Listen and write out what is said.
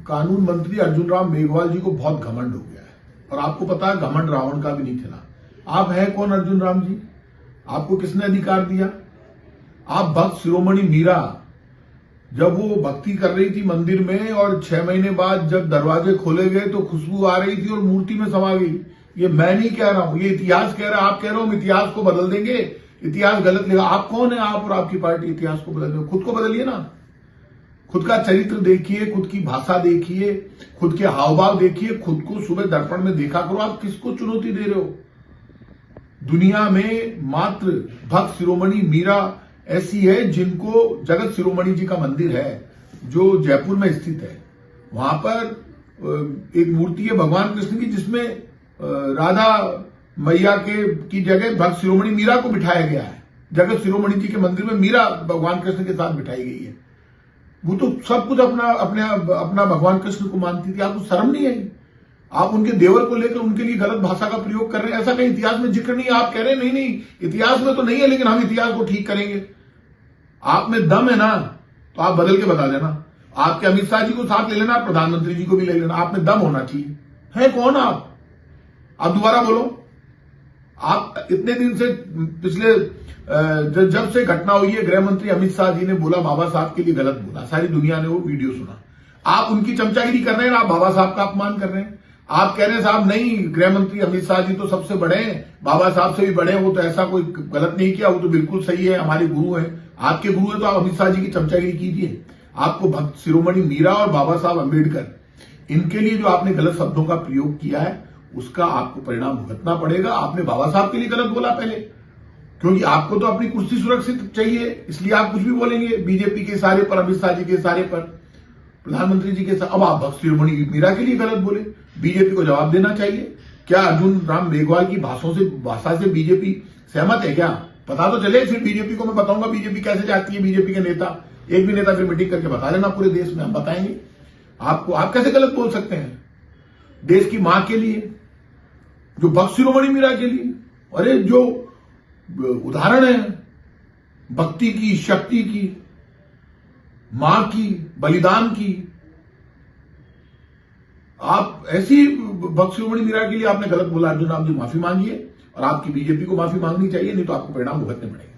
कानून मंत्री अर्जुन राम मेघवाल जी को बहुत घमंड हो गया है, और आपको पता है घमंड रावण का भी नहीं खिला। आप हैं कौन अर्जुन राम जी? आपको किसने अधिकार दिया? आप भक्त शिरोमणि मीरा, जब वो भक्ति कर रही थी मंदिर में और 6 महीने बाद जब दरवाजे खोले गए तो खुशबू आ रही थी और मूर्ति में समा गई। ये मैं नहीं कह रहा हूं, ये इतिहास कह रहा है। आप कह रहे हो हम इतिहास को बदल देंगे, इतिहास गलत लिखा। आप कौन है? आप और आपकी पार्टी इतिहास को बदल देंगे? खुद को बदलिए ना। खुद का चरित्र देखिए, खुद की भाषा देखिए, खुद के हाव भाव देखिए, खुद को सुबह दर्पण में देखा करो। आप किसको चुनौती दे रहे हो? दुनिया में मात्र भक्त शिरोमणि मीरा ऐसी है जिनको, जगत शिरोमणि जी का मंदिर है जो जयपुर में स्थित है, वहां पर एक मूर्ति है भगवान कृष्ण की जिसमें राधा मैया की जगह भक्त शिरोमणि मीरा को बिठाया गया है। जगत शिरोमणि जी के मंदिर में मीरा भगवान कृष्ण के साथ बिठाई गई है। वो तो सब कुछ अपना भगवान कृष्ण को मानती थी। आपको शर्म नहीं आई? आप उनके देवर को लेकर उनके लिए गलत भाषा का प्रयोग कर रहे हैं। ऐसा कहीं इतिहास में जिक्र नहीं है। आप कह रहे हैं नहीं इतिहास में तो नहीं है, लेकिन हम इतिहास को ठीक करेंगे। आप में दम है ना तो आप बदल के बता देना। आपके अमित शाह जी को साथ ले लेना, प्रधानमंत्री जी को भी ले लेना। आप में दम होना चाहिए। है कौन आप दोबारा बोलो। आप इतने दिन से, पिछले जब से घटना हुई है, गृह मंत्री अमित शाह जी ने बोला बाबा साहब के लिए गलत बोला, सारी दुनिया ने वो वीडियो सुना। आप उनकी चमचागिरी कर रहे हैं, आप बाबा साहब का अपमान कर रहे हैं। आप कह रहे हैं साहब नहीं, गृह मंत्री अमित शाह जी तो सबसे बड़े हैं, बाबा साहब से भी बड़े हैं, वो तो ऐसा कोई गलत नहीं किया, वो तो बिल्कुल सही है, हमारे गुरु हैं। आपके गुरु है तो आप अमित शाह जी की चमचागिरी कीजिए। आपको भक्त शिरोमणि मीरा और बाबा साहब अम्बेडकर, इनके लिए जो आपने गलत शब्दों का प्रयोग किया है उसका आपको परिणाम भुगतना पड़ेगा। आपने बाबा साहब के लिए गलत बोला पहले, क्योंकि आपको तो अपनी कुर्सी सुरक्षित चाहिए, इसलिए आप कुछ भी बोलेंगे बीजेपी के इशारे पर, अमित शाह जी के इशारे पर, प्रधानमंत्री जी के साथ। अब आप भक्त शिरोमणि मीरा के लिए गलत बोले, बीजेपी को जवाब देना चाहिए। क्या अर्जुन राम मेघवाल की भाषा से बीजेपी सहमत है क्या? पता तो चले, फिर बीजेपी को मैं बताऊंगा बीजेपी कैसे जाती है। बीजेपी के नेता, एक भी नेता फिर मीटिंग करके बता देना पूरे देश में, हम बताएंगे आपको। आप कैसे गलत बोल सकते हैं देश की मां के लिए, जो भक्त शिरोमणि मीरा के लिए? अरे जो उदाहरण है भक्ति की, शक्ति की, मां की, बलिदान की, आप ऐसी भक्त शिरोमणि मीरा के लिए आपने गलत बोला। अर्जुन राम जी माफी मांगिए, और आपकी बीजेपी को माफी मांगनी चाहिए, नहीं तो आपको परिणाम भुगतने पड़ेंगे।